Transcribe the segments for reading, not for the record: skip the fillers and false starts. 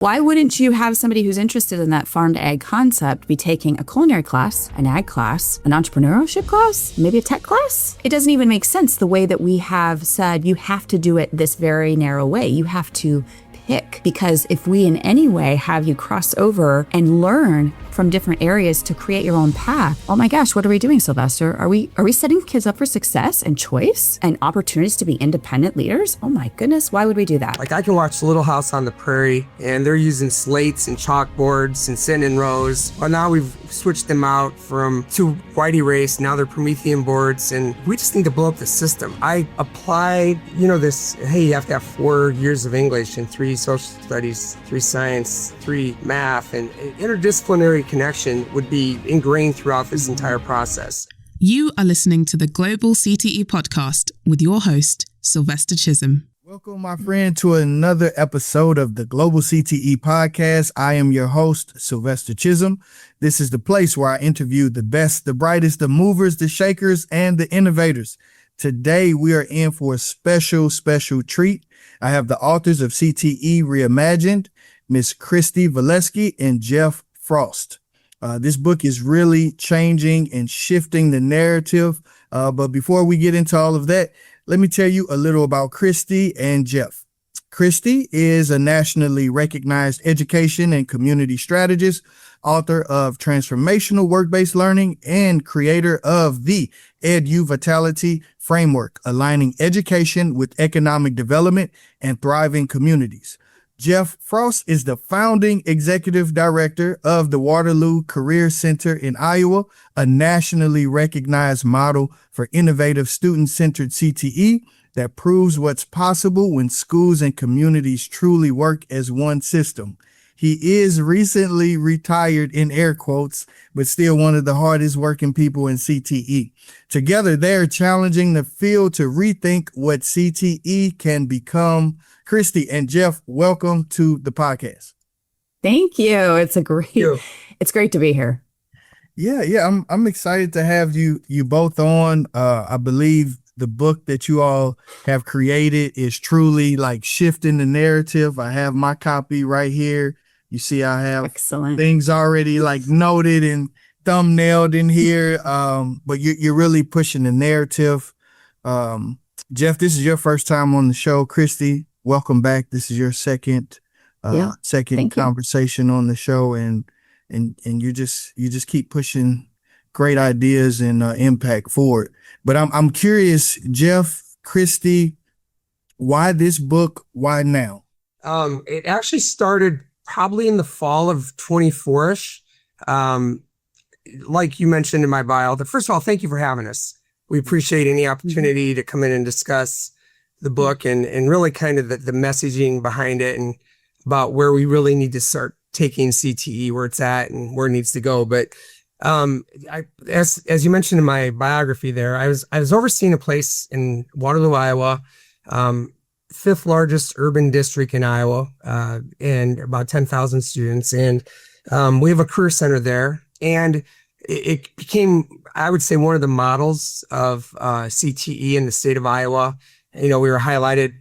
Why wouldn't you have somebody who's interested in that farm to ag concept be taking a culinary class, an ag class, an entrepreneurship class, maybe a tech class? It doesn't even make sense the way that we have said you have to do it this very narrow way. You have to pick, because if we in any way have you cross over and learn from different areas to create your own path, oh my gosh, what are we doing, Sylvester? Are we setting kids up for success and choice and opportunities to be independent leaders? Oh my goodness, why would we do that? Like, I can watch Little House on the Prairie and they're using slates and chalkboards and sitting in rows. Well, now we've switched them out to white erase. Now they're Promethean boards, and we just need to blow up the system. I applied, this, hey, you have to have 4 years of English and 3 social studies, 3 science, 3 math, and interdisciplinary connection would be ingrained throughout this entire process. You are listening to the Global CTE Podcast with your host, Sylvester Chisom. Welcome, my friend, to another episode of the Global CTE Podcast. I am your host, Sylvester Chisom. This is the place where I interview the best, the brightest, the movers, the shakers, and the innovators. Today, we are in for a special treat. I have the authors of CTE Reimagined, Miss Kristy Volesky and Jeff Frost. This book is really changing and shifting the narrative. But before we get into all of that, let me tell you a little about Kristy and Jeff. Kristy is a nationally recognized education and community strategist, author of Transformational Work-Based Learning, and creator of the Edu Vitality Framework, aligning education with economic development and thriving communities. Jeff Frost is the founding executive director of the Waterloo Career Center in Iowa, a nationally recognized model for innovative student-centered CTE that proves what's possible when schools and communities truly work as one system. He is recently retired, in air quotes, but still one of the hardest working people in CTE. Together, they're challenging the field to rethink what CTE can become. Kristy and Jeff, welcome to the podcast. Thank you. It's great to be here. Yeah. I'm excited to have you both on. I believe the book that you all have created is truly like shifting the narrative. I have my copy right here. You see, I have excellent things already like noted and thumbnailed in here. But you're really pushing the narrative. Jeff, this is your first time on the show. Kristy, welcome back. This is your second conversation on the show, and you just keep pushing great ideas and impact forward. But I'm curious, Jeff, Kristy, why this book? Why now? It actually started probably in the fall of 24-ish. Like you mentioned in my bio, first of all, thank you for having us. We appreciate any opportunity to come in and discuss the book and really kind of the messaging behind it and about where we really need to start taking CTE, where it's at and where it needs to go. But as you mentioned in my biography there, I was overseeing a place in Waterloo, Iowa, 5th largest urban district in Iowa, and about 10,000 students. And we have a career center there. And it became, I would say, one of the models of CTE in the state of Iowa. We were highlighted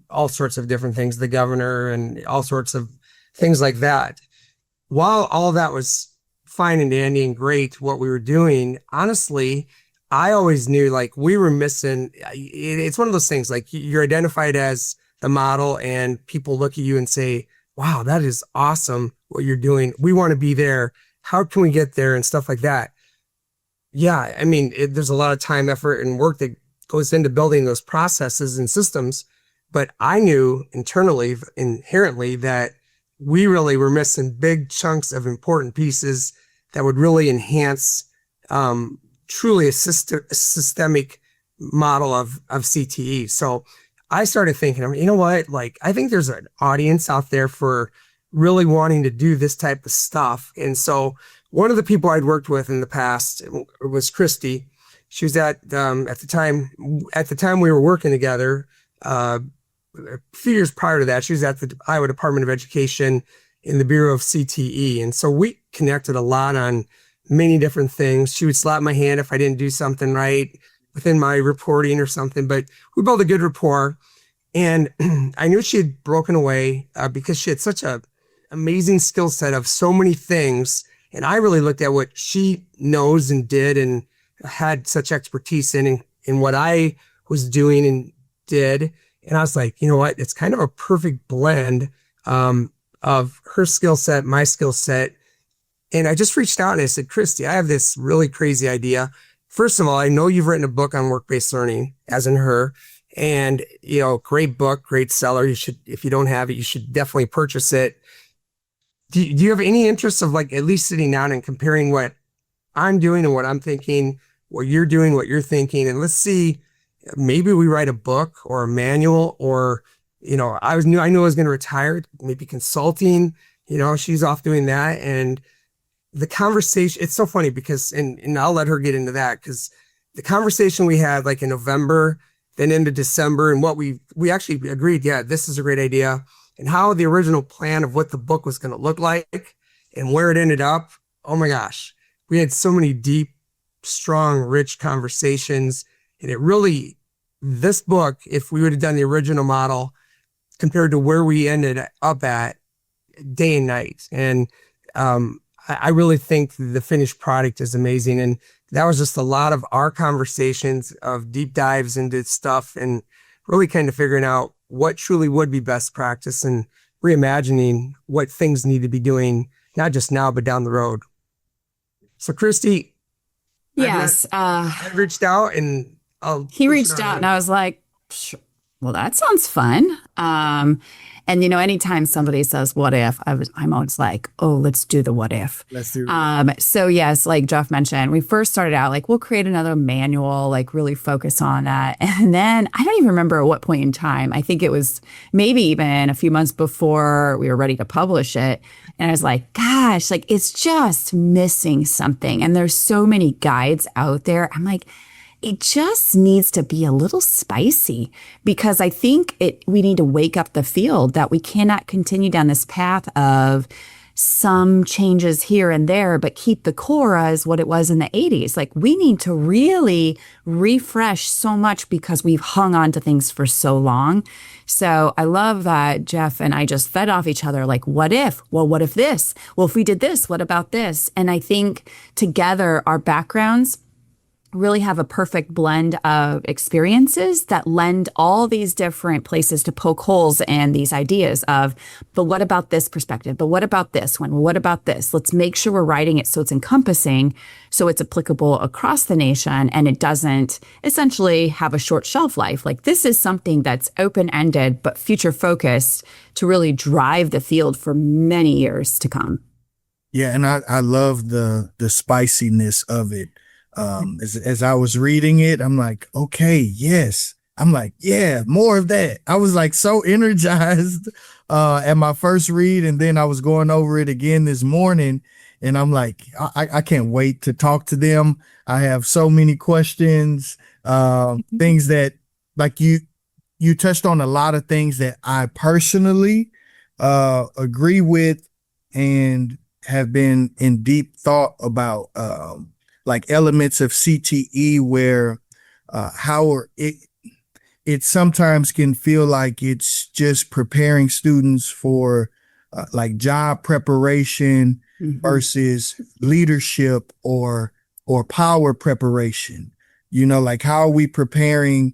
all sorts of different things, the governor and all sorts of things like that. While all of that was fine and dandy and great, what we were doing, honestly, I always knew like we were missing. It's one of those things like you're identified as the model and people look at you and say, wow, that is awesome what you're doing. We want to be there. How can we get there and stuff like that? Yeah, I mean, there's a lot of time, effort, and work that goes into building those processes and systems. But I knew internally, inherently, that we really were missing big chunks of important pieces that would really enhance truly a systemic model of CTE. So I started thinking, you know what, like, I think there's an audience out there for really wanting to do this type of stuff. And so one of the people I'd worked with in the past was Kristy. She was at the time we were working together, a few years prior to that, she was at the Iowa Department of Education in the Bureau of CTE. And so we connected a lot on many different things. She would slap my hand if I didn't do something right within my reporting or something, but we built a good rapport. And I knew she had broken away because she had such a amazing skill set of so many things. And I really looked at what she knows and did and had such expertise in what I was doing and did. And I was like, you know what? It's kind of a perfect blend of her skill set, my skill set. And I just reached out and I said, Kristy, I have this really crazy idea. First of all, I know you've written a book on work-based learning, as in her, and, you know, great book, great seller. You should, if you don't have it, you should definitely purchase it. Do you have any interest of like at least sitting down and comparing what I'm doing and what I'm thinking, what you're doing, what you're thinking, and let's see, maybe we write a book or a manual, or, you know, I knew I was going to retire, maybe consulting, you know, she's off doing that. And the conversation, it's so funny because, and I'll let her get into that, because the conversation we had like in November, then into December, and what we actually agreed, yeah, this is a great idea, and how the original plan of what the book was going to look like and where it ended up. Oh my gosh, we had so many deep, strong, rich conversations. And it really, this book, if we would have done the original model compared to where we ended up at, day and night. And I really think the finished product is amazing. And that was just a lot of our conversations of deep dives into stuff and really kind of figuring out what truly would be best practice and reimagining what things need to be doing, not just now, but down the road. So Kristy, yes, I reached out and he reached out and I was like, well, that sounds fun. And, you know, anytime somebody says, what if, I'm always like, oh, let's do the what if. Let's do it. So yes, like Jeff mentioned, we first started out like, we'll create another manual, like really focus on that. And then I don't even remember at what point in time. I think it was maybe even a few months before we were ready to publish it. And I was like, gosh, like it's just missing something. And there's so many guides out there. I'm like, it just needs to be a little spicy, because I think we need to wake up the field that we cannot continue down this path of some changes here and there, but keep the core as what it was in the 80s. Like we need to really refresh so much because we've hung on to things for so long. So I love that Jeff and I just fed off each other. Like, what if? Well, what if this? Well, if we did this, what about this? And I think together our backgrounds really have a perfect blend of experiences that lend all these different places to poke holes in these ideas of, but what about this perspective? But what about this one? What about this? Let's make sure we're writing it so it's encompassing, so it's applicable across the nation, and it doesn't essentially have a short shelf life. Like this is something that's open-ended, but future-focused to really drive the field for many years to come. Yeah, and I love the spiciness of it. As I was reading it, I'm like, okay, yes. I'm like, yeah, more of that. I was like so energized at my first read. And then I was going over it again this morning and I'm like, I can't wait to talk to them. I have so many questions, things that like you touched on a lot of things that I personally agree with and have been in deep thought about, like elements of CTE where how it sometimes can feel like it's just preparing students for like job preparation versus leadership or power preparation. You know, like how are we preparing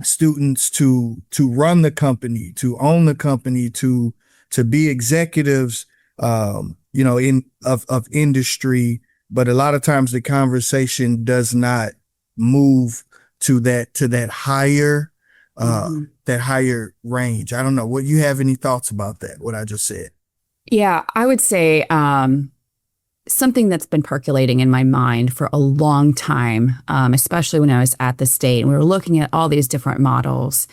students to run the company, to own the company, to be executives, you know, of industry. But a lot of times the conversation does not move to that higher, that higher range. I don't know. What you have any thoughts about that? What I just said? Yeah, I would say something that's been percolating in my mind for a long time, especially when I was at the state and we were looking at all these different models.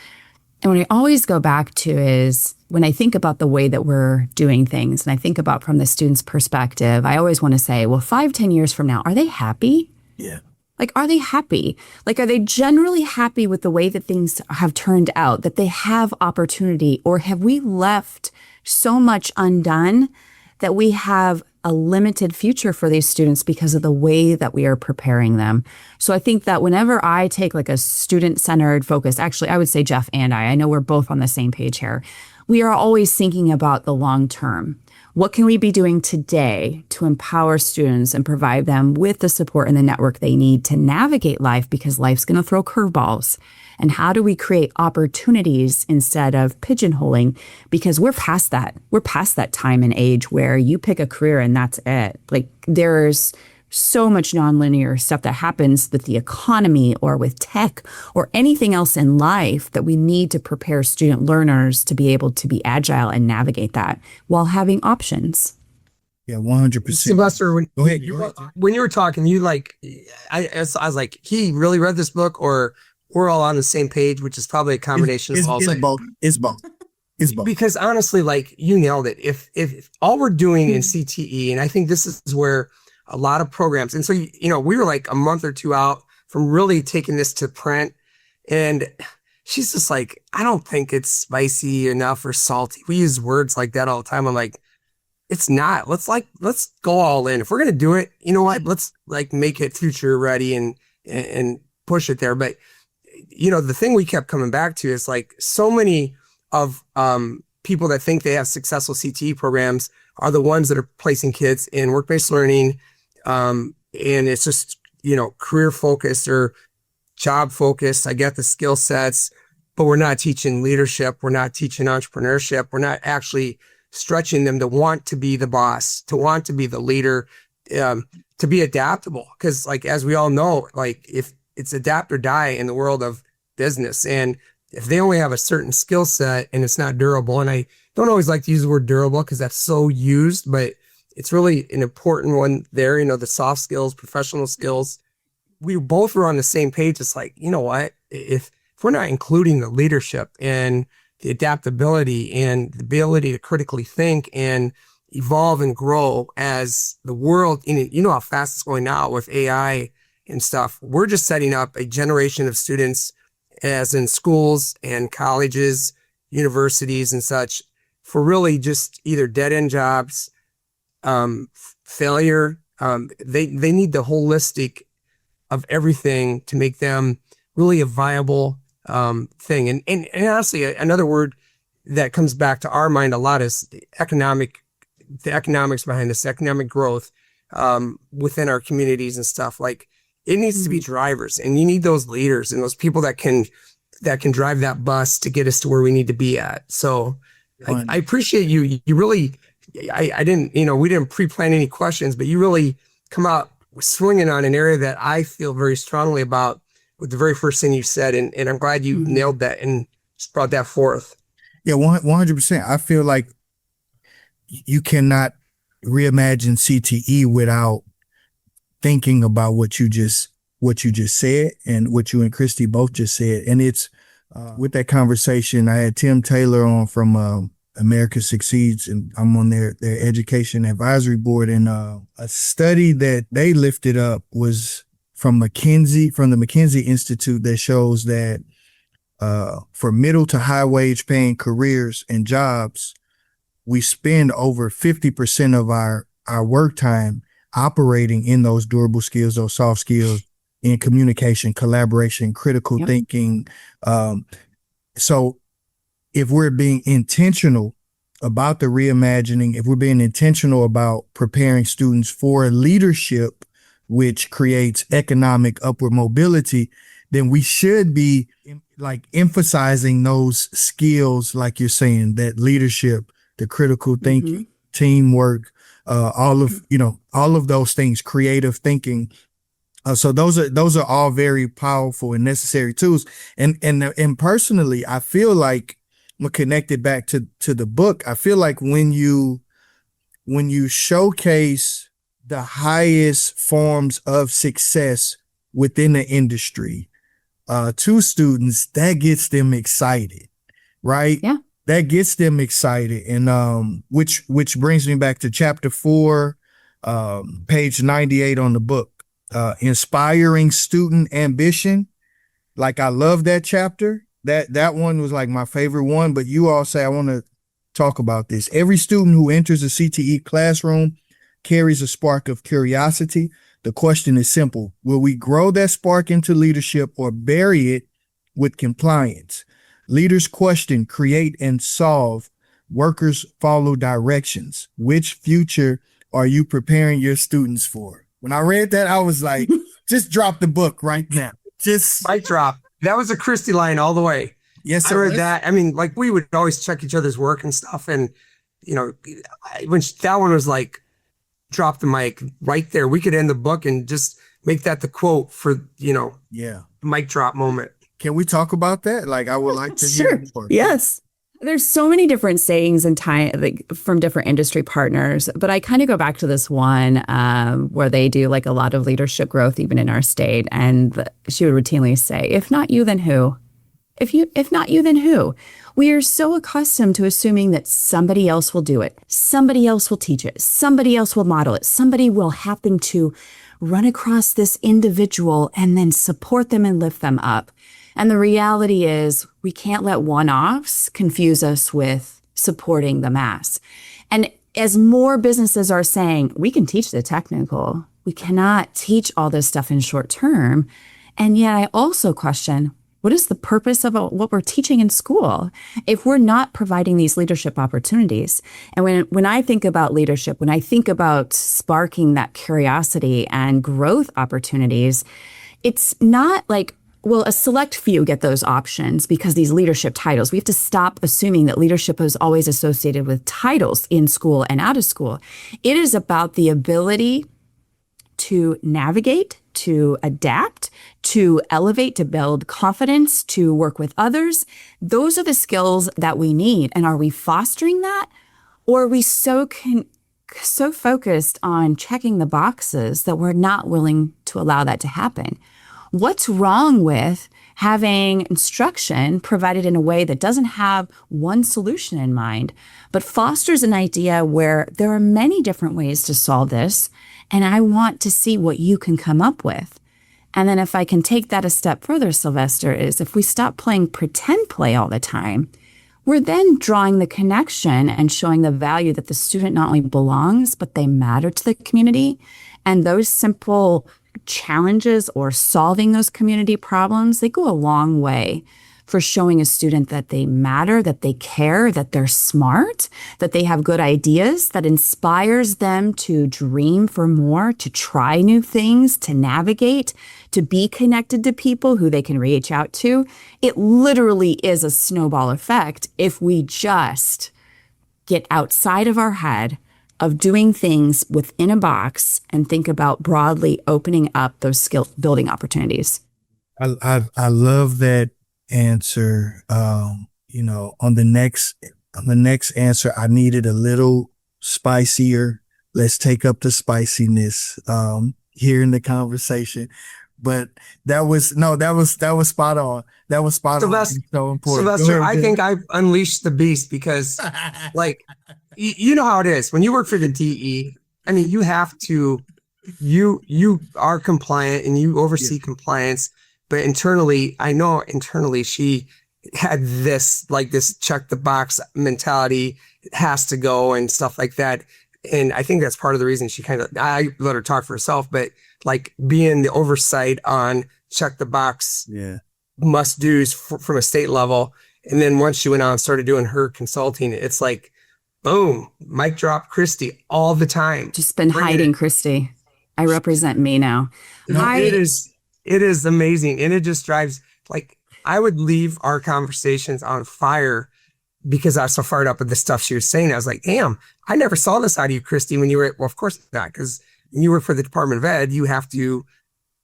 And what I always go back to is when I think about the way that we're doing things and I think about from the student's perspective, I always want to say, well, 5-10 years from now, are they happy? Yeah. Like, are they happy? Like, are they generally happy with the way that things have turned out, that they have opportunity, or have we left so much undone that we have a limited future for these students because of the way that we are preparing them? So I think that whenever I take like a student-centered focus, actually, I would say Jeff and I know we're both on the same page here. we are always thinking about the long term. What can we be doing today to empower students and provide them with the support and the network they need to navigate life, because life's going to throw curveballs? And how do we create opportunities instead of pigeonholing? Because we're past that. We're past that time and age where you pick a career and that's it. Like, there's so much nonlinear stuff that happens with the economy or with tech or anything else in life that we need to prepare student learners to be able to be agile and navigate that while having options. Yeah, 100%. Sylvester, Go ahead. When you were talking, you like, I was like, he really read this book, or we're all on the same page, which is probably a combination of all. It's both. Because honestly, like, you nailed it. If all we're doing in CTE, and I think this is where a lot of programs, and so, we were like a month or two out from really taking this to print, and she's just like, I don't think it's spicy enough or salty. We use words like that all the time. I'm like, it's not. Let's go all in. If we're going to do it, you know what? Let's like make it future ready and push it there. But the thing we kept coming back to is like, so many of people that think they have successful CTE programs are the ones that are placing kids in work-based learning. And it's just, career focused or job focused. I get the skill sets, but we're not teaching leadership. We're not teaching entrepreneurship. We're not actually stretching them to want to be the boss, to want to be the leader, to be adaptable. Because like, as we all know, like, if it's adapt or die in the world of business, and if they only have a certain skill set and it's not durable, and I don't always like to use the word durable because that's so used, but it's really an important one there, the soft skills, professional skills. We both were on the same page. It's like, you know what, if we're not including the leadership and the adaptability and the ability to critically think and evolve and grow as the world, how fast it's going now with AI and stuff, we're just setting up a generation of students, as in schools and colleges, universities and such, for really just either dead-end jobs, failure. They need the holistic of everything to make them really a viable thing. And honestly, another word that comes back to our mind a lot is the economics behind this, economic growth within our communities and stuff. Like, it needs to be drivers, and you need those leaders and those people that can drive that bus to get us to where we need to be at. So I appreciate you. You really, I didn't, we didn't pre-plan any questions, but you really come out swinging on an area that I feel very strongly about with the very first thing you said. And I'm glad you nailed that and just brought that forth. Yeah, 100%. I feel like you cannot reimagine CTE without thinking about what you just said and what you and Kristy both just said. And it's with that conversation, I had Tim Taylor on from America Succeeds, and I'm on their education advisory board. And a study that they lifted up was from the McKinsey Institute, that shows that for middle to high wage paying careers and jobs, we spend over 50% of our work time operating in those durable skills, those soft skills, in communication, collaboration, critical thinking. So if we're being intentional about the reimagining, if we're being intentional about preparing students for leadership, which creates economic upward mobility, then we should be like emphasizing those skills, like you're saying, that leadership, the critical thinking, teamwork, all of those things, creative thinking. So those are all very powerful and necessary tools. And personally, I feel like, I'm gonna connect it back to the book. I feel like when you showcase the highest forms of success within the industry to students, that gets them excited, right? Yeah. That gets them excited. And which brings me back to chapter 4, page 98 on the book. Inspiring student ambition. Like, I love that chapter. That one was like my favorite one, but you all say, I want to talk about this. Every student who enters a CTE classroom carries a spark of curiosity. The question is simple. Will we grow that spark into leadership or bury it with compliance? Leaders question, create, and solve workers follow directions. Which future are you preparing your students for? When I read that, I was like, just drop the book right now. Just mic drop. That was a Kristy line all the way. Yes, I read that. I mean, like, we would always check each other's work and stuff. And, you know, when that one was like, drop the mic right there, we could end the book and just make that the quote for, you know, mic drop moment. Can we talk about that? Like, I would like to Sure. hear more. Yes. There's so many different sayings and from different industry partners, but I kind of go back to this one where they do like a lot of leadership growth, even in our state. And she would routinely say, if not you, then who? If not you, then who? We are so accustomed to assuming that somebody else will do it. Somebody else will teach it. Somebody else will model it. Somebody will happen to run across this individual and then support them and lift them up. And the reality is we can't let one-offs confuse us with supporting the mass. And as more businesses are saying, we can teach the technical, we cannot teach all this stuff in short term. And yet I also question, what is the purpose of what we're teaching in school if we're not providing these leadership opportunities? And when I think about leadership, when I think about sparking that curiosity and growth opportunities, it's not like, well, a select few get those options because these leadership titles. We have to stop assuming that leadership is always associated with titles in school and out of school. It is about the ability to navigate, to adapt, to elevate, to build confidence, to work with others. Those are the skills that we need. And are we fostering that? Or are we so focused on checking the boxes that we're not willing to allow that to happen? What's wrong with having instruction provided in a way that doesn't have one solution in mind, but fosters an idea where there are many different ways to solve this, and I want to see what you can come up with? And then if I can take that a step further, Sylvester, is if we stop playing pretend play all the time, we're then drawing the connection and showing the value that the student not only belongs, but they matter to the community. And those simple challenges or solving those community problems, they go a long way for showing a student that they matter, that they care, that they're smart, that they have good ideas, that inspires them to dream for more, to try new things, to navigate, to be connected to people who they can reach out to. It literally is a snowball effect if we just get outside of our head of doing things within a box and think about broadly opening up those skill building opportunities. I love that answer. You know, on the next answer, I needed a little spicier. Let's take up the spiciness here in the conversation. But that was spot on. That was spot on. So important. Sylvester, I think I've unleashed the beast because, like, you know how it is when you work for the DE. I mean, you have to, you are compliant and you oversee compliance. But internally, I know internally she had this check the box mentality. It has to go and stuff like that. And I think that's part of the reason I let her talk for herself, but like being the oversight on check the box must do's from a state level. And then once she went on and started doing her consulting, it's like, boom, mic drop Kristy all the time. Just been hiding Kristy. I represent me now. It is amazing. And it just drives, like, I would leave our conversations on fire because I was so fired up with the stuff she was saying. I was like, damn, I never saw this out of you, Kristy, when you were, well, of course not, because when you work for the Department of Ed, you have to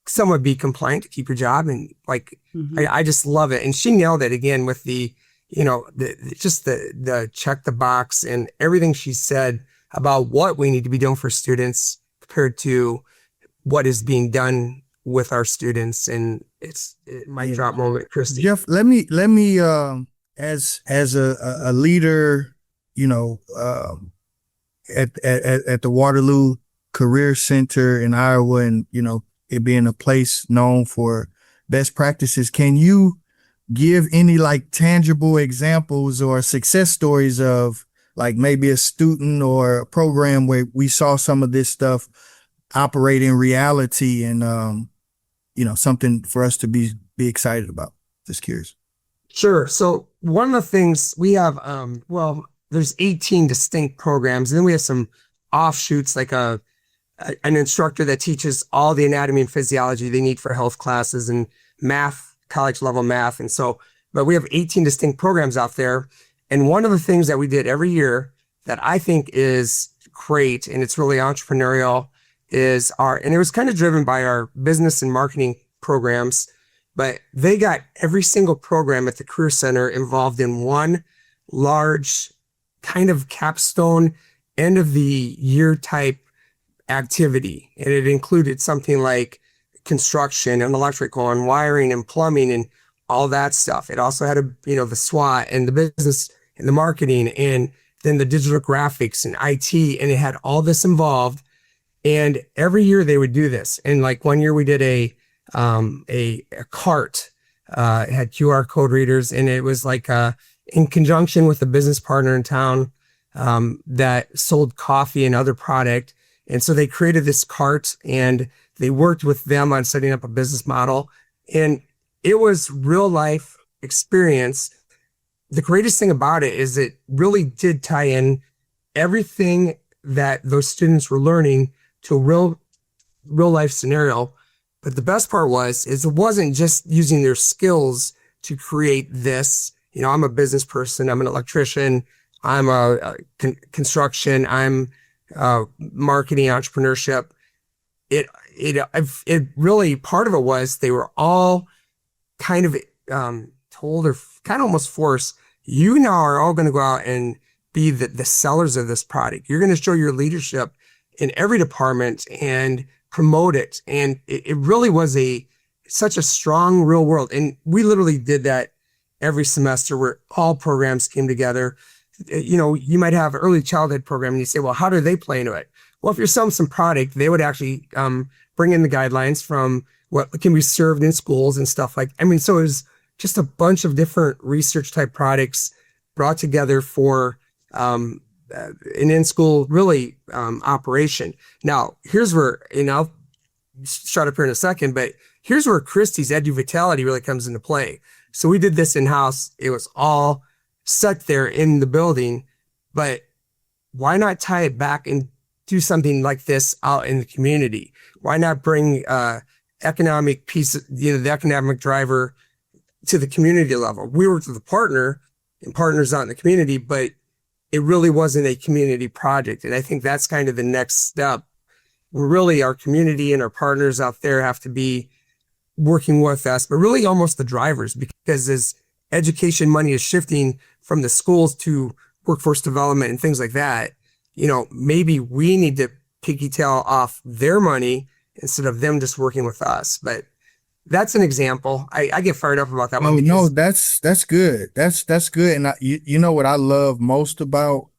somewhat be compliant to keep your job. And like, I just love it. And she nailed it again with the, you know, the check the box and everything she said about what we need to be doing for students compared to what is being done with our students. And it's my drop moment, Kristy. Jeff, let me as a leader, you know, at the Waterloo Career Center in Iowa, and you know, it being a place known for best practices, can you give any like tangible examples or success stories of like maybe a student or a program where we saw some of this stuff operate in reality and you know, something for us to be excited about? Just curious. Sure. So one of the things we have, well, there's 18 distinct programs. And then we have some offshoots, like an instructor that teaches all the anatomy and physiology they need for health classes and math, college level math. And so, but we have 18 distinct programs out there. And one of the things that we did every year that I think is great, and it's really entrepreneurial, and it was kind of driven by our business and marketing programs, but they got every single program at the Career Center involved in one large kind of capstone end of the year type activity. And it included something like construction and electrical and wiring and plumbing and all that stuff. It also had the SWOT and the business and the marketing and then the digital graphics and IT, and it had all this involved. And every year they would do this. And like one year we did a cart, it had QR code readers, and it was like in conjunction with a business partner in town that sold coffee and other product. And so they created this cart and they worked with them on setting up a business model. And it was real life experience. The greatest thing about it is it really did tie in everything that those students were learning to a real life scenario. But the best part is it wasn't just using their skills to create this. I'm a business person. I'm an electrician. I'm a construction. I'm marketing, entrepreneurship. It really, part of it was they were all kind of told, or kind of almost forced, you now are all going to go out and be the sellers of this product. You're going to show your leadership in every department and promote it. And it really was such a strong real world. And we literally did that every semester where all programs came together. You might have an early childhood program and you say, well, how do they play into it? Well, if you're selling some product, they would actually bring in the guidelines from what can be served in schools and stuff so it was just a bunch of different research type products brought together for an in-school really operation. Now, here's where, I'll shut up here in a second, but here's where Kristy's Edu Vitality really comes into play. So we did this in-house. It was all set there in the building, but why not tie it back and do something like this out in the community? Why not bring economic piece, the economic driver to the community level? We worked with a partner and partners out in the community, but it really wasn't a community project. And I think that's kind of the next step. We're really, our community and our partners out there have to be working with us, but really almost the drivers, because as education money is shifting from the schools to workforce development and things like that, maybe we need to piggytail off their money instead of them just working with us. But that's an example. I get fired up about that one. Oh, no, that's good. That's good. And you know what I love most about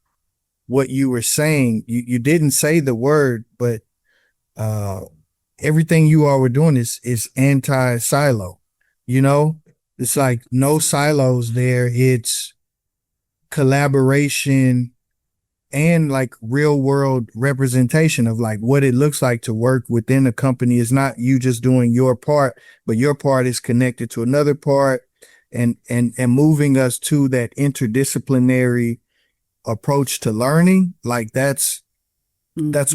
what you were saying? You didn't say the word, but everything you all were doing is anti-silo. It's like no silos there. It's collaboration and like real world representation of like what it looks like to work within a company. It's not you just doing your part, but your part is connected to another part and moving us to that interdisciplinary approach to learning. Like that's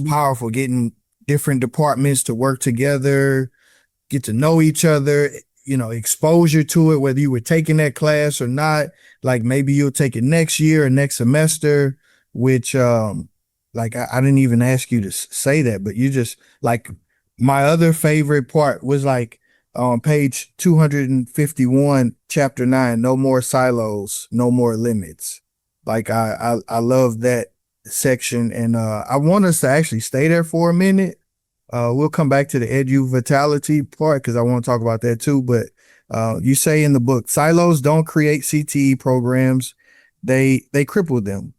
powerful. Getting different departments to work together, get to know each other, exposure to it, whether you were taking that class or not. Like maybe you'll take it next year or next semester, which, I didn't even ask you to say that, but you just like, my other favorite part was like on page 251, chapter 9, no more silos, no more limits. Like I love that section. And, I want us to actually stay there for a minute. We'll come back to the Edu Vitality part because I want to talk about that too. But you say in the book, silos don't create CTE programs. They cripple them.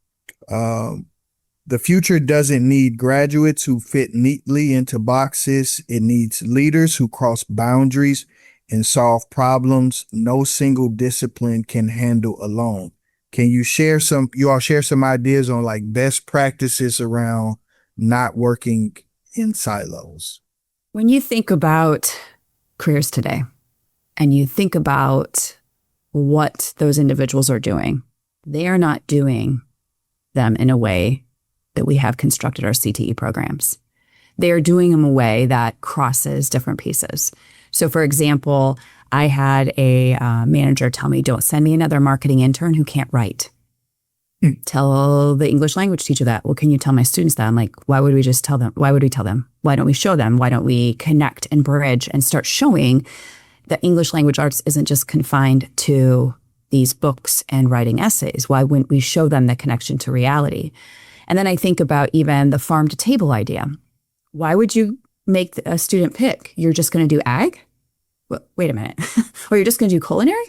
The future doesn't need graduates who fit neatly into boxes. It needs leaders who cross boundaries and solve problems no single discipline can handle alone. Can you all share some ideas on like best practices around not working in silos? When you think about careers today and you think about what those individuals are doing, they are not doing them in a way that we have constructed our CTE programs. They are doing them in a way that crosses different pieces. So for example, I had a manager tell me, don't send me another marketing intern who can't write. Tell the English language teacher that. Well, can you tell my students that? I'm like, why would we just tell them? Why would we tell them? Why don't we show them? Why don't we connect and bridge and start showing that English language arts isn't just confined to these books and writing essays? Why wouldn't we show them the connection to reality? And then I think about even the farm to table idea. Why would you make a student pick? You're just going to do ag? Wait a minute. Or you're just going to do culinary?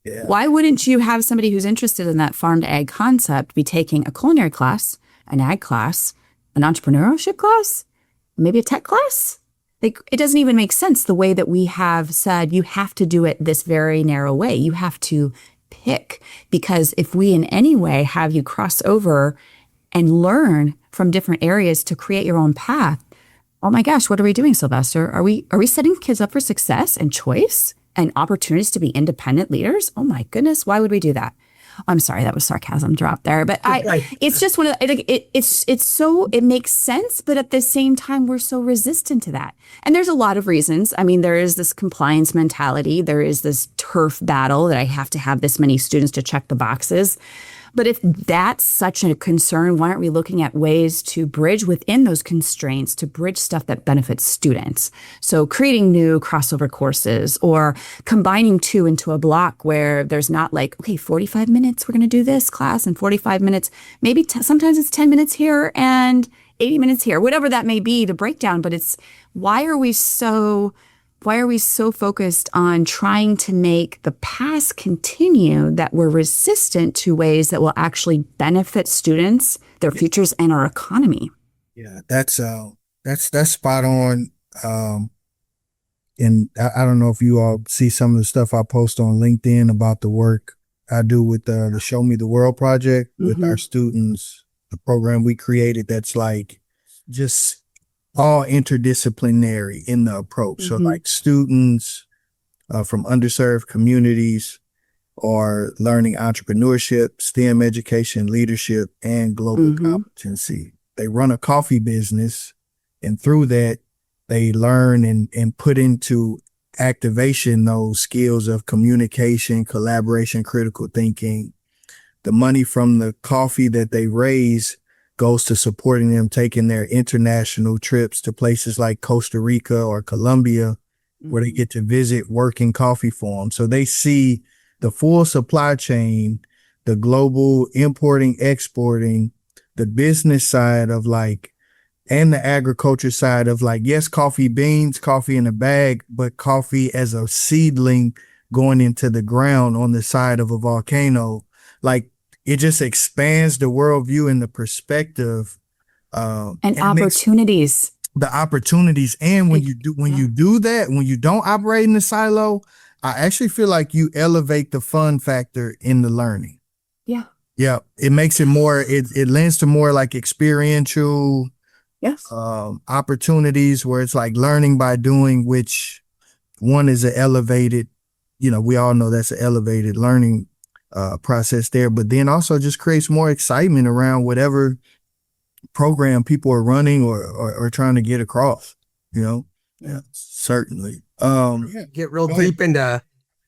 Yeah. Why wouldn't you have somebody who's interested in that farm to ag concept be taking a culinary class, an ag class, an entrepreneurship class, maybe a tech class? Like, it doesn't even make sense the way that we have said you have to do it this very narrow way. You have to pick, because if we in any way have you cross over and learn from different areas to create your own path, oh my gosh, what are we doing, Sylvester? Are we setting kids up for success and choice and opportunities to be independent leaders? Oh my goodness, why would we do that? I'm sorry, that was sarcasm dropped there, but it's just one of the, it makes sense, but at the same time, we're so resistant to that. And there's a lot of reasons. I mean, there is this compliance mentality. There is this turf battle that I have to have this many students to check the boxes. But if that's such a concern, why aren't we looking at ways to bridge within those constraints, to bridge stuff that benefits students? So creating new crossover courses or combining two into a block where there's not like, okay, 45 minutes, we're going to do this class, and 45 minutes, maybe sometimes it's 10 minutes here and 80 minutes here, whatever that may be, the breakdown. But it's why are we so focused on trying to make the past continue that we're resistant to ways that will actually benefit students, their futures, and our economy? Yeah, that's spot on. And I don't know if you all see some of the stuff I post on LinkedIn about the work I do with the Show Me the World project with our students, the program we created that's like just all interdisciplinary in the approach. So like students from underserved communities are learning entrepreneurship, STEM education, leadership, and global competency. They run a coffee business, and through that, they learn and put into activation those skills of communication, collaboration, critical thinking. The money from the coffee that they raise goes to supporting them taking their international trips to places like Costa Rica or Colombia, where they get to visit working coffee farms. So they see the full supply chain, the global importing, exporting, the business side of like, and the agriculture side of like, yes, coffee beans, coffee in a bag, but coffee as a seedling going into the ground on the side of a volcano. Like, it just expands the worldview and the perspective. And opportunities. The opportunities. And when you do that, when you don't operate in the silo, I actually feel like you elevate the fun factor in the learning. Yeah. Yeah. It makes it more, it lends to more like experiential opportunities where it's like learning by doing, which one is an elevated, we all know that's an elevated learning process there, but then also just creates more excitement around whatever program people are running or trying to get across, Yeah, certainly. Get real deep into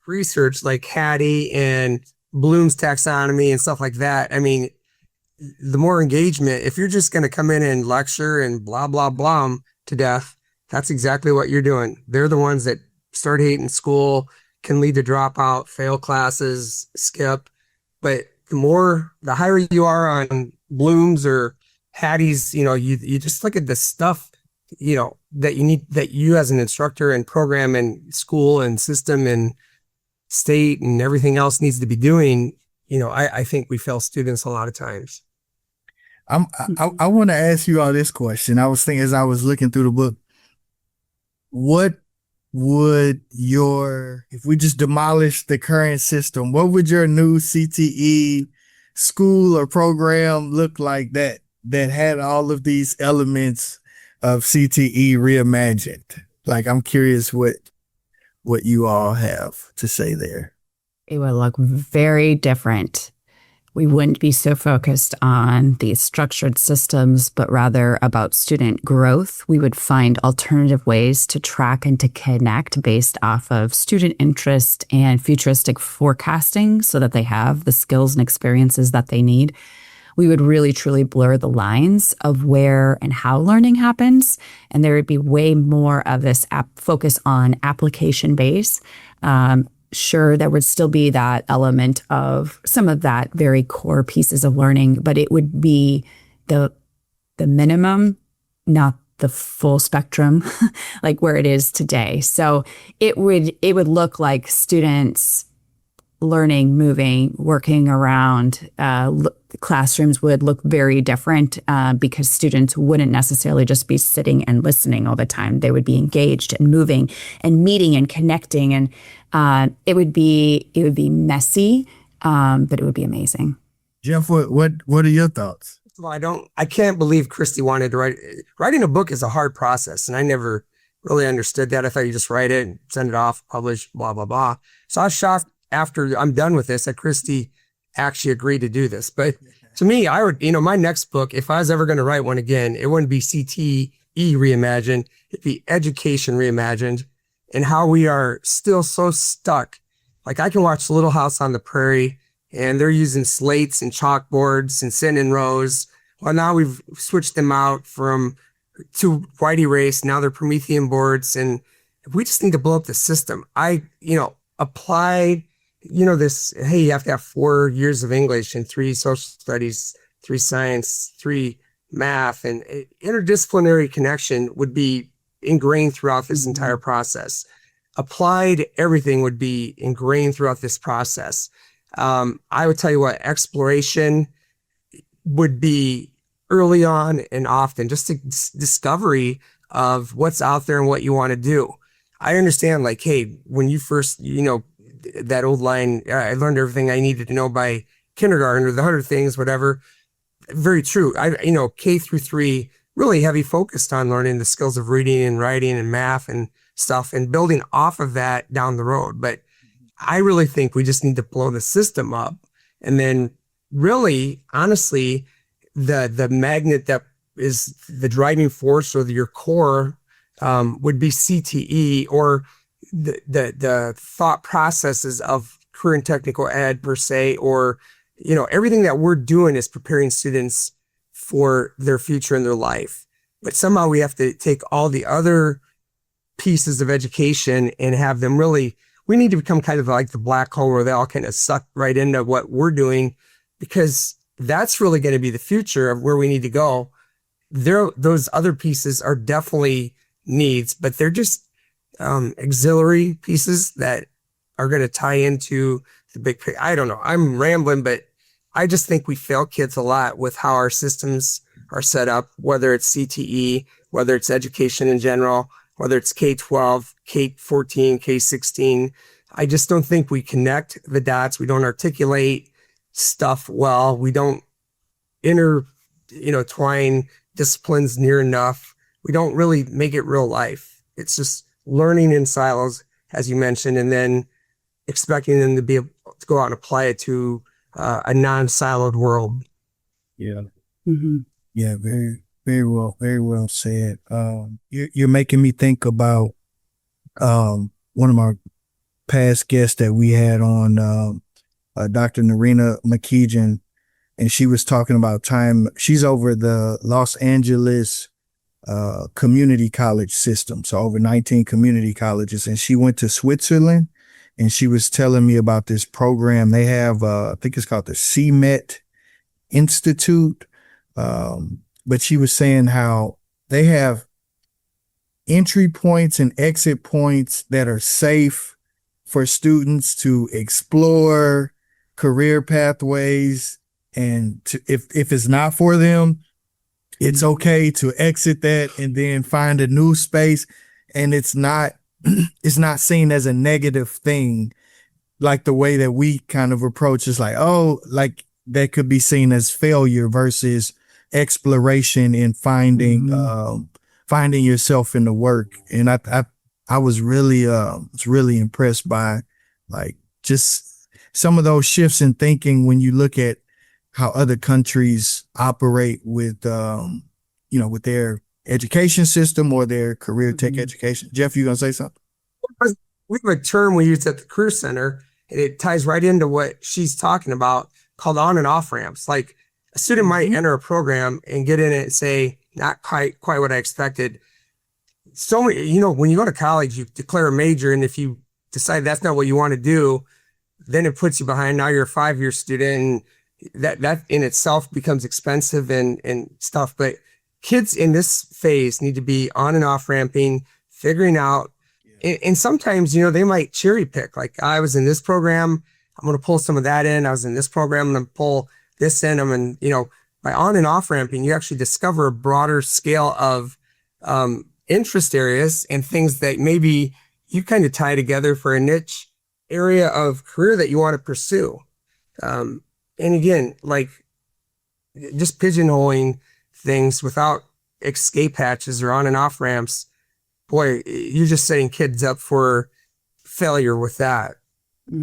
research like Hattie and Bloom's taxonomy and stuff like that. I mean, the more engagement, if you're just going to come in and lecture and blah, blah, blah to death, that's exactly what you're doing. They're the ones that start hating school, can lead to dropout, fail classes, skip. But the higher you are on Bloom's or Hattie's, you just look at the stuff, that you need, that you as an instructor and program and school and system and state and everything else needs to be doing. I think we fail students a lot of times. I want to ask you all this question. I was thinking as I was looking through the book, what would if we just demolish the current system, what would your new CTE school or program look like that had all of these elements of CTE reimagined? Like, I'm curious what you all have to say there. It would look very different we wouldn't be so focused on these structured systems, but rather about student growth. We would find alternative ways to track and to connect based off of student interest and futuristic forecasting so that they have the skills and experiences that they need. We would really, truly blur the lines of where and how learning happens. And there would be way more of this focus on application base. Sure, there would still be that element of some of that very core pieces of learning, but it would be the minimum, not the full spectrum, like where it is today. So it would look like students learning, moving, working around. Classrooms would look very different because students wouldn't necessarily just be sitting and listening all the time. They would be engaged and moving and meeting and connecting, and it would be messy, but it would be amazing. Jeff, what are your thoughts? Well, I can't believe Kristy wanted to writing a book is a hard process, and I never really understood that. I thought you just write it and send it off, publish, blah, blah, blah. So I was shocked after I'm done with this that Kristy actually agreed to do this. But to me, I would, my next book, if I was ever going to write one again, it wouldn't be CTE Reimagined. It'd be Education Reimagined, and how we are still so stuck. Like, I can watch Little House on the Prairie, and they're using slates and chalkboards and sitting in rows. Well, now we've switched them out to white erase. Now they're Promethean boards, and we just need to blow up the system. Applied, this, hey, you have to have 4 years of English and 3 social studies, 3 science, 3 math, and interdisciplinary connection would be ingrained throughout this entire process. Applied everything would be ingrained throughout this process. I would tell you what, exploration would be early on and often, just a discovery of what's out there and what you want to do. I understand, like, hey, when you first, that old line, I learned everything I needed to know by kindergarten, or the 100 things, whatever. Very true. K through 3, really heavy focused on learning the skills of reading and writing and math and stuff, and building off of that down the road. But I really think we just need to blow the system up. And then really, honestly, the magnet that is the driving force, or your core, would be CTE, or the thought processes of career and technical ed per se, or, everything that we're doing is preparing students for their future in their life. But somehow we have to take all the other pieces of education and have them we need to become kind of like the black hole where they all kind of suck right into what we're doing, because that's really going to be the future of where we need to go. Those other pieces are definitely needs, but they're just auxiliary pieces that are going to tie into the big picture. I don't know. I'm rambling, but I just think we fail kids a lot with how our systems are set up, whether it's CTE, whether it's education in general, whether it's K-12, K-14, K-16. I just don't think we connect the dots. We don't articulate stuff well. We don't twine disciplines near enough. We don't really make it real life. It's just learning in silos, as you mentioned, and then expecting them to be able to go out and apply it to a non-siloed world. Yeah. Mm-hmm. Yeah. Very, very well said. You're making me think about one of my past guests that we had on, Dr. Narina McKeegan, and she was talking about time. She's over the Los Angeles community college system, so over 19 community colleges, and she went to Switzerland, and she was telling me about this program they have. I think it's called the CMET Institute, but she was saying how they have entry points and exit points that are safe for students to explore career pathways, and if it's not for them, it's okay to exit that and then find a new space. And it's not seen as a negative thing, like the way that we kind of approach is like, oh, like that could be seen as failure versus exploration and finding yourself in the work. And I was really impressed by like just some of those shifts in thinking when you look at how other countries operate with, with their education system or their career tech education. Jeff, you gonna say something? We have a term we use at the Career Center, and it ties right into what she's talking about, called on and off ramps. Like a student might enter a program and get in it and say, not quite what I expected. So many, when you go to college, you declare a major, and if you decide that's not what you want to do, then it puts you behind. Now you're a 5-year student, and that in itself becomes expensive and stuff. But kids in this phase need to be on and off ramping, figuring out. And sometimes, they might cherry pick. Like, I was in this program, I'm going to pull some of that in. I was in this program, I'm going to pull this in. By on and off ramping, you actually discover a broader scale of interest areas and things that maybe you kind of tie together for a niche area of career that you want to pursue. And again, like, just pigeonholing things without escape hatches or on and off ramps, boy, you're just setting kids up for failure with that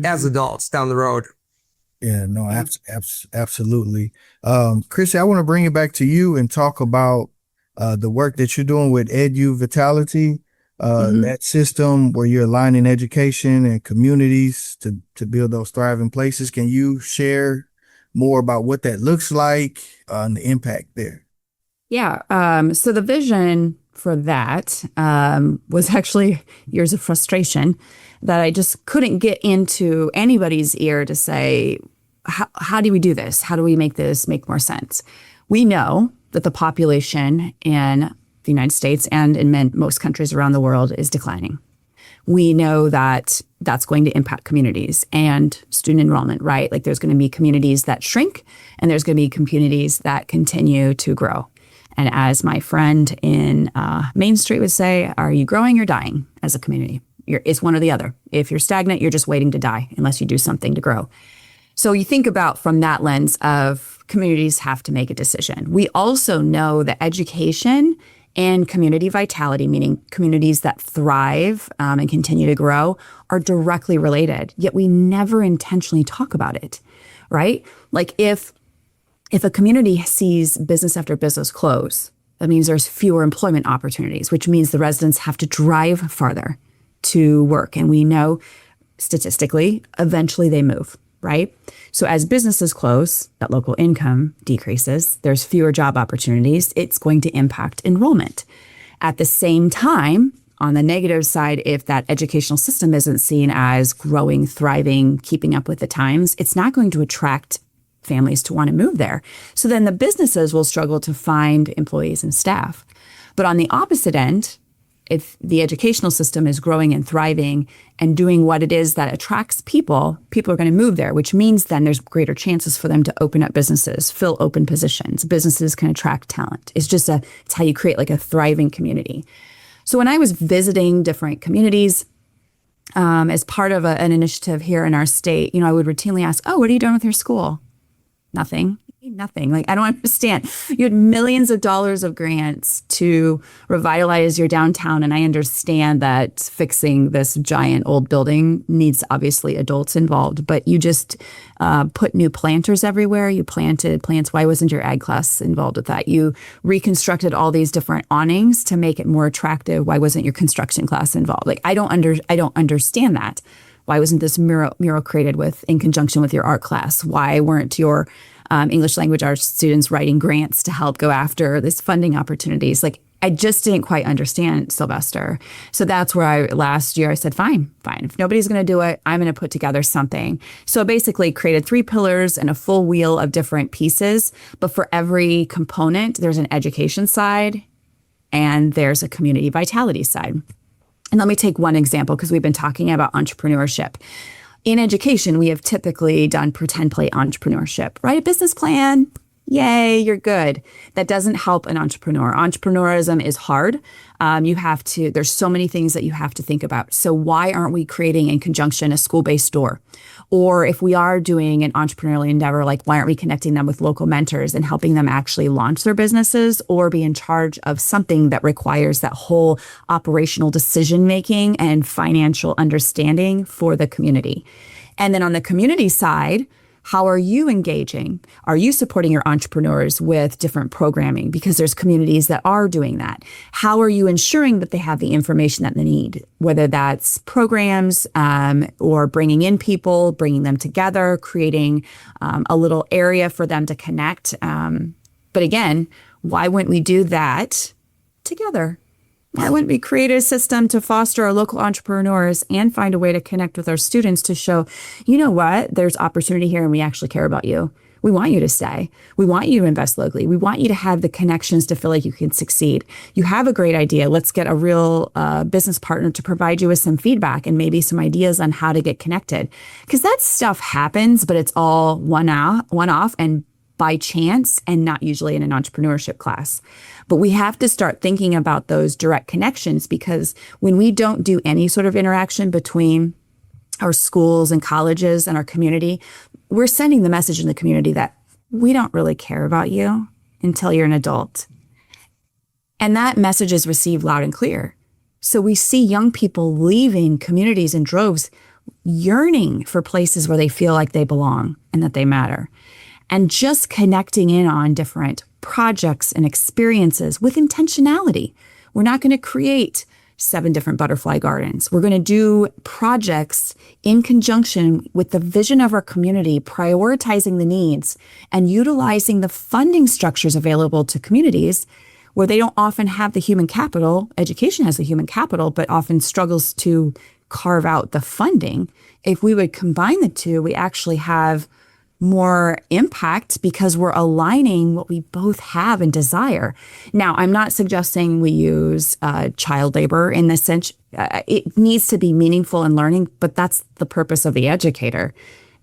as adults down the road. Yeah, no, absolutely. Kristy, I want to bring it back to you and talk about the work that you're doing with Edu Vitality, that system where you're aligning education and communities to build those thriving places. Can you share more about what that looks like and the impact there? Yeah. So the vision for that was actually years of frustration that I just couldn't get into anybody's ear to say, how do we do this? How do we make this make more sense? We know that the population in the United States and in most countries around the world is declining. We know that that's going to impact communities and student enrollment, right? Like, there's going to be communities that shrink and there's going to be communities that continue to grow. And as my friend in Main Street would say, are you growing or dying as a community? It's one or the other. If you're stagnant, you're just waiting to die unless you do something to grow. So you think about from that lens of communities have to make a decision. We also know that education and community vitality, meaning communities that thrive and continue to grow, are directly related, yet we never intentionally talk about it, right? Like, if a community sees business after business close, that means there's fewer employment opportunities, which means the residents have to drive farther to work. And we know statistically, eventually they move, right? So as businesses close, that local income decreases, there's fewer job opportunities, it's going to impact enrollment. At the same time, on the negative side, if that educational system isn't seen as growing, thriving, keeping up with the times, it's not going to attract families to want to move there. So then the businesses will struggle to find employees and staff. But on the opposite end, if the educational system is growing and thriving and doing what it is that attracts people are going to move there, which means then there's greater chances for them to open up businesses, fill open positions. Businesses can attract talent. It's how you create like a thriving community. So when I was visiting different communities, as part of an initiative here in our state, I would routinely ask, oh, what are you doing with your school? Nothing. Like, I don't understand. You had millions of dollars of grants to revitalize your downtown. And I understand that fixing this giant old building needs obviously adults involved, but you just put new planters everywhere. You planted plants. Why wasn't your ag class involved with that? You reconstructed all these different awnings to make it more attractive. Why wasn't your construction class involved? Like, I don't understand that. Why wasn't this mural created in conjunction with your art class? Why weren't your English language arts students writing grants to help go after these funding opportunities? Like, I just didn't quite understand, Sylvester. So that's where last year I said, fine. If nobody's going to do it, I'm going to put together something. So I basically created 3 pillars and a full wheel of different pieces. But for every component, there's an education side and there's a community vitality side. And let me take one example, because we've been talking about entrepreneurship. In education, we have typically done pretend play entrepreneurship. Write a business plan. Yay, you're good. That doesn't help an entrepreneur. Entrepreneurism is hard. There's so many things that you have to think about. So why aren't we creating in conjunction a school-based store? Or if we are doing an entrepreneurial endeavor, like, why aren't we connecting them with local mentors and helping them actually launch their businesses or be in charge of something that requires that whole operational decision-making and financial understanding for the community? And then on the community side, How are you engaging? Are you supporting your entrepreneurs with different programming? Because there's communities that are doing that. How are you ensuring that they have the information that they need, whether that's programs or bringing in people, bringing them together, creating a little area for them to connect. But again, why wouldn't we do that together? Why wouldn't we create a system to foster our local entrepreneurs and find a way to connect with our students to show, you know what, there's opportunity here and we actually care about you. We want you to stay. We want you to invest locally. We want you to have the connections to feel like you can succeed. You have a great idea. Let's get a real business partner to provide you with some feedback and maybe some ideas on how to get connected. Because that stuff happens, but it's all one-off and by chance and not usually in an entrepreneurship class. But we have to start thinking about those direct connections, because when we don't do any sort of interaction between our schools and colleges and our community, we're sending the message in the community that we don't really care about you until you're an adult. And that message is received loud and clear. So we see young people leaving communities in droves, yearning for places where they feel like they belong and that they matter. And just connecting in on different projects and experiences with intentionality. We're not going to create 7 different butterfly gardens. We're going to do projects in conjunction with the vision of our community, prioritizing the needs and utilizing the funding structures available to communities where they don't often have the human capital. Education has the human capital, but often struggles to carve out the funding. If we would combine the two, we actually have more impact because we're aligning what we both have and desire. Now, I'm not suggesting we use child labor in this sense. It needs to be meaningful in learning, but that's the purpose of the educator.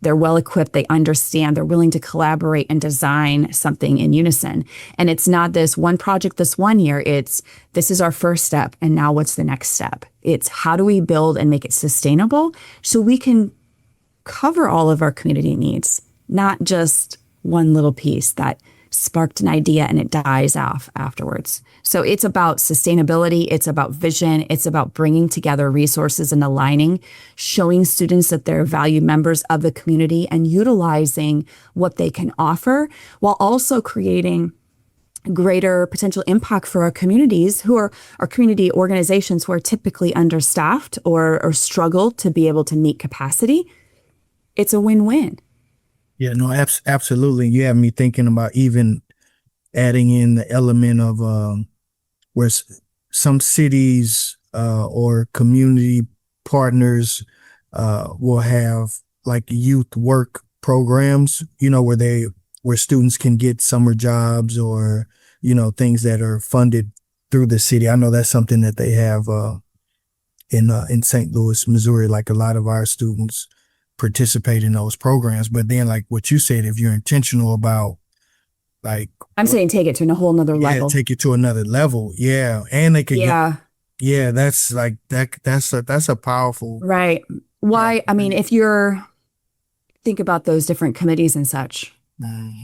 They're well equipped, they understand, they're willing to collaborate and design something in unison. And it's not this one project this one year, it's this is our first step and now what's the next step? It's how do we build and make it sustainable so we can cover all of our community needs, not just one little piece that sparked an idea and it dies off afterwards. So it's about sustainability. It's about vision. It's about bringing together resources and aligning, showing students that they're valued members of the community and utilizing what they can offer while also creating greater potential impact for our communities who are our community organizations who are typically understaffed or struggle to be able to meet capacity. It's a win-win. Yeah, no, absolutely. You have me thinking about even adding in the element of where some cities or community partners will have like youth work programs, where students can get summer jobs or, things that are funded through the city. I know that's something that they have in St. Louis, Missouri. Like a lot of our students participate in those programs. But then like what you said, if you're intentional about like, I'm saying take it to a whole nother level. Take it to another level. Yeah. And they could that's like that's a powerful. Right. Why? I mean, if you're think about those different committees and such,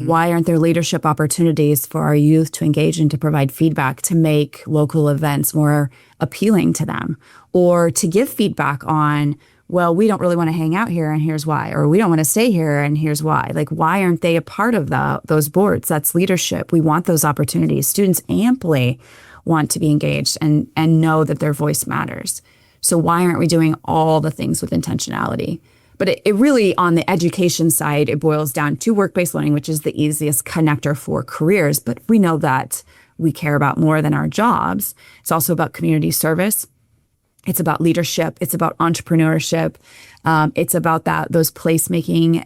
why aren't there leadership opportunities for our youth to engage and to provide feedback to make local events more appealing to them, or to give feedback on, well, we don't really want to hang out here and here's why, or we don't want to stay here and here's why. Like, why aren't they a part of those boards? That's leadership. We want those opportunities. Students amply want to be engaged and know that their voice matters. So why aren't we doing all the things with intentionality? But it really, on the education side, it boils down to work-based learning, which is the easiest connector for careers. But we know that we care about more than our jobs. It's also about community service. It's about leadership. It's about entrepreneurship. It's about those placemaking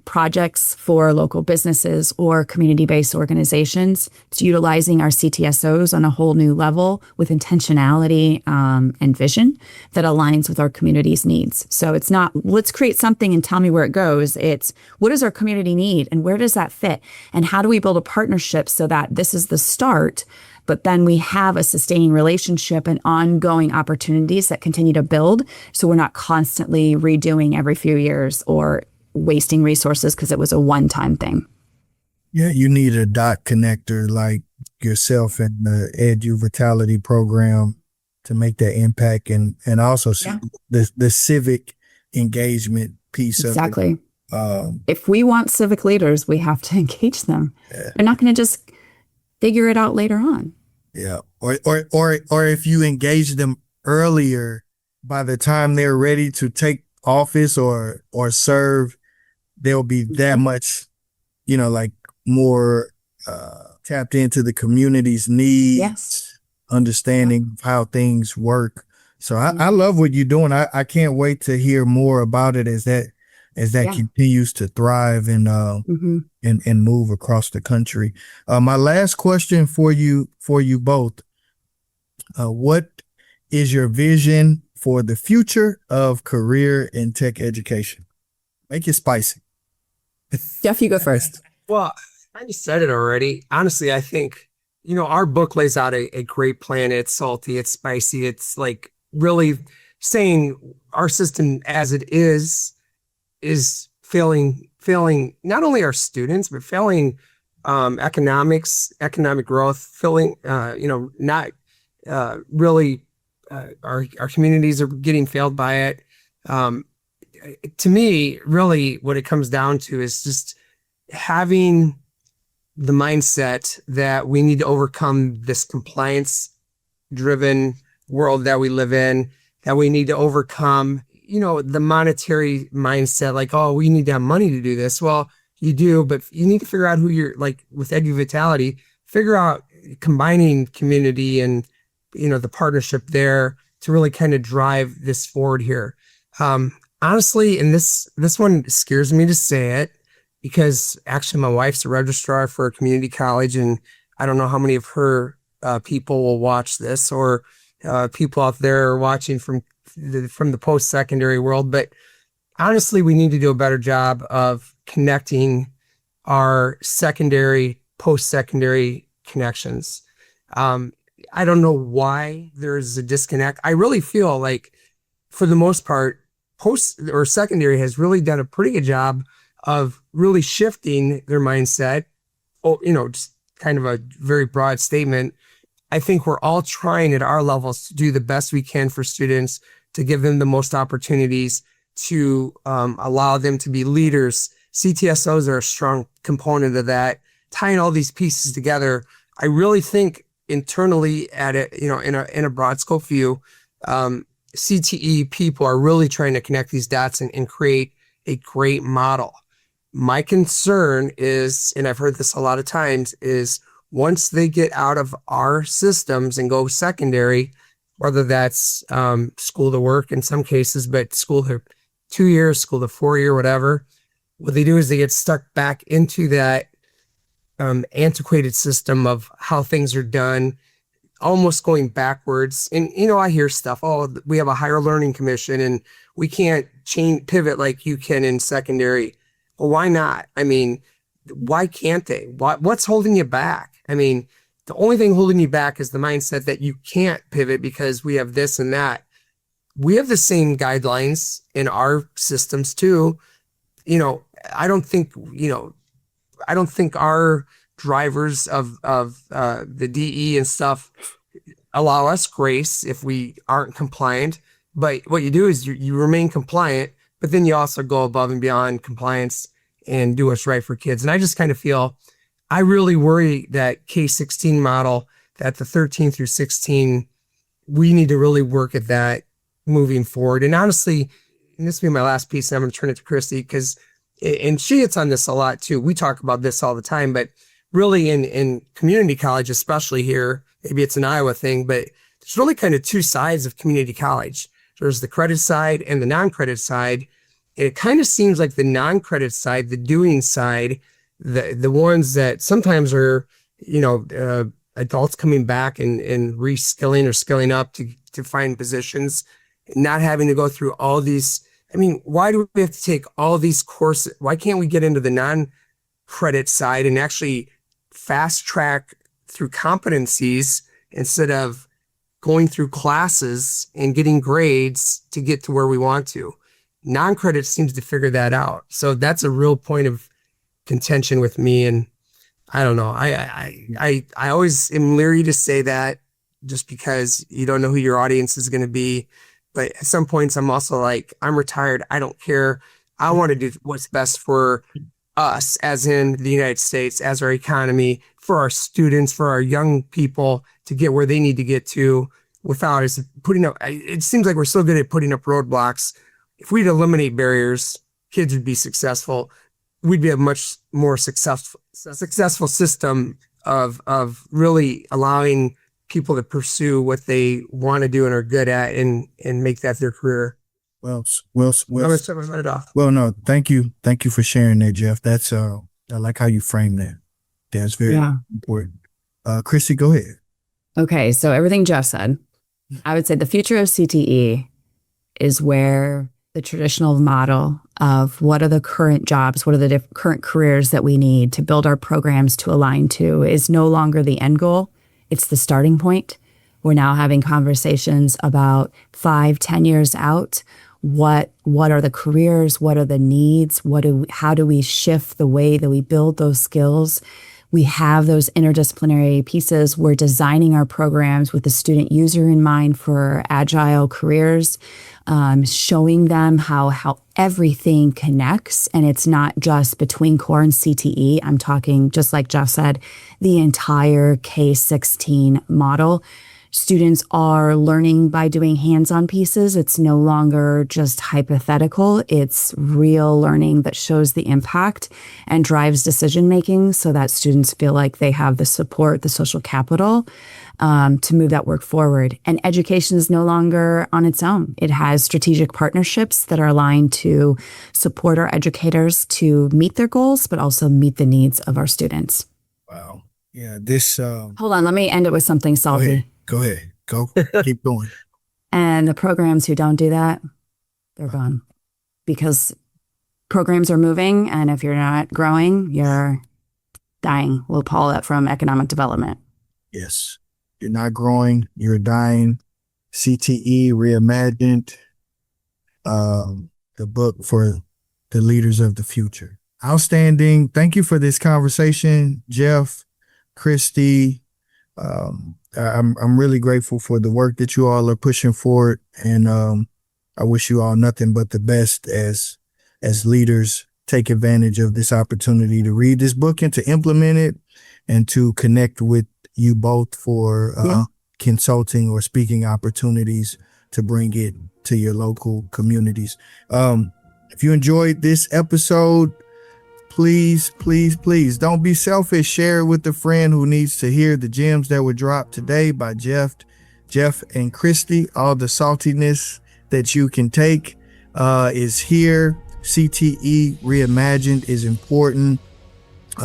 projects for local businesses or community-based organizations. It's utilizing our CTSOs on a whole new level with intentionality and vision that aligns with our community's needs. So it's not, let's create something and tell me where it goes. It's what does our community need and where does that fit? And how do we build a partnership so that this is the start, but then we have a sustaining relationship and ongoing opportunities that continue to build. So we're not constantly redoing every few years or wasting resources because it was a one-time thing. Yeah, you need a dot connector like yourself and the Edu Vitality program to make that impact and also the civic engagement piece of it. Exactly. If we want civic leaders, we have to engage them. Yeah. They're not going to just figure it out later on. Yeah. Or if you engage them earlier, by the time they're ready to take office or serve, they'll be that much, like more tapped into the community's needs, Yes. understanding how things work. So I love what you're doing. I can't wait to hear more about it as that continues to thrive and move across the country. My last question for you both. What is your vision for the future of career in tech education? Make it spicy. Jeff, you go first. Well, I just said it already. Honestly, I think, our book lays out a great plan. It's salty, it's spicy. It's like really saying our system as it is failing not only our students, but failing economic growth, failing, not really our communities are getting failed by it. To me, really what it comes down to is just having the mindset that we need to overcome this compliance driven world that we live in, that we need to overcome, the monetary mindset, like, oh, we need to have money to do this. Well, you do, but you need to figure out who you're, like with Edu Vitality, figure out combining community and, the partnership there to really kind of drive this forward here. Honestly, and this one scares me to say it, because actually my wife's a registrar for a community college, and I don't know how many of her people will watch this, or people out there are watching from the post-secondary world. But honestly, we need to do a better job of connecting our secondary, post-secondary connections. I don't know why there's a disconnect. I really feel like, for the most part, post or secondary has really done a pretty good job of really shifting their mindset. Just kind of a very broad statement. I think we're all trying at our levels to do the best we can for students, to give them the most opportunities, to allow them to be leaders. CTSOs are a strong component of that. Tying all these pieces together, I really think internally at it, in a broad scope view, CTE people are really trying to connect these dots and create a great model. My concern is, and I've heard this a lot of times, is once they get out of our systems and go secondary, whether that's school to work in some cases, but school to 2 years, school to 4 year, whatever, what they do is they get stuck back into that antiquated system of how things are done, almost going backwards. And, I hear stuff, oh, we have a higher learning commission and we can't pivot like you can in secondary. Well, why not? I mean, why can't they? What's holding you back? I mean, the only thing holding you back is the mindset that you can't pivot because we have this and that. We have the same guidelines in our systems too. I don't think our drivers of the DE and stuff allow us grace if we aren't compliant. But what you do is you remain compliant, but then you also go above and beyond compliance and do what's right for kids. And I just kind of feel, I really worry that K-16 model, that the 13 through 16, we need to really work at that moving forward. And honestly, and this will be my last piece, and I'm going to turn it to Kristy, and she hits on this a lot too. We talk about this all the time, but really in community college, especially here, maybe it's an Iowa thing, but there's really kind of two sides of community college. There's the credit side and the non-credit side. And it kind of seems like the non-credit side, the doing side, the ones that sometimes are, adults coming back and reskilling or skilling up to find positions, not having to go through all these. I mean, why do we have to take all these courses? Why can't we get into the non-credit side and actually fast track through competencies instead of going through classes and getting grades to get to where we want to? Non-credit seems to figure that out. So that's a real point of contention with me. And I don't know. I always am leery to say that just because you don't know who your audience is going to be. But at some points, I'm also like, I'm retired. I don't care. I want to do what's best for us, as in the United States, as our economy, for our students, for our young people to get where they need to get to without us putting up. It seems like we're so good at putting up roadblocks. If we'd eliminate barriers, kids would be successful. We'd be a much more successful system of really allowing people to pursue what they want to do and are good at and make that their career. Well, no, thank you for sharing that, Jeff. That's I like how you frame that. That's very important. Kristy, go ahead. Okay, so everything Jeff said, I would say the future of CTE is where the traditional model of what are the current jobs, what are the current careers that we need to build our programs to align to is no longer the end goal. It's the starting point. We're now having conversations about 5-10 years out. What are the careers? What are the needs? How do we shift the way that we build those skills? We have those interdisciplinary pieces. We're designing our programs with the student user in mind for agile careers, showing them how everything connects. And it's not just between core and CTE. I'm talking, just like Jeff said, the entire K-16 model. Students are learning by doing hands-on pieces. It's no longer just hypothetical. It's real learning that shows the impact and drives decision-making so that students feel like they have the support, the social capital to move that work forward. And education is no longer on its own. It has strategic partnerships that are aligned to support our educators to meet their goals, but also meet the needs of our students. Wow. Yeah, this... Hold on, let me end it with something salty. Go ahead. Keep going. And the programs who don't do that, they're gone. Because programs are moving, and if you're not growing, you're dying. We'll call that from economic development. Yes. You're not growing, you're dying. CTE Reimagined, the book for the leaders of the future. Outstanding. Thank you for this conversation, Jeff, Kristy. I'm really grateful for the work that you all are pushing forward, and I wish you all nothing but the best as leaders. Take advantage of this opportunity to read this book and to implement it, and to connect with you both for consulting or speaking opportunities to bring it to your local communities. If you enjoyed this episode, please don't be selfish. Share it with a friend who needs to hear the gems that were dropped today by Jeff and Kristy. All the saltiness that you can take is here. CTE Reimagined is important.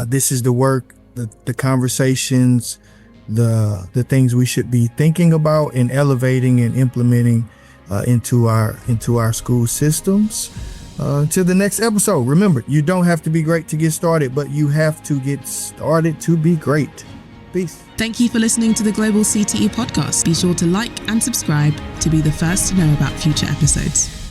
This is the work, the conversations, the things we should be thinking about and elevating and implementing into our school systems. To the next episode. Remember, you don't have to be great to get started, but you have to get started to be great. Peace. Thank you for listening to the Global CTE Podcast. Be sure to like and subscribe to be the first to know about future episodes.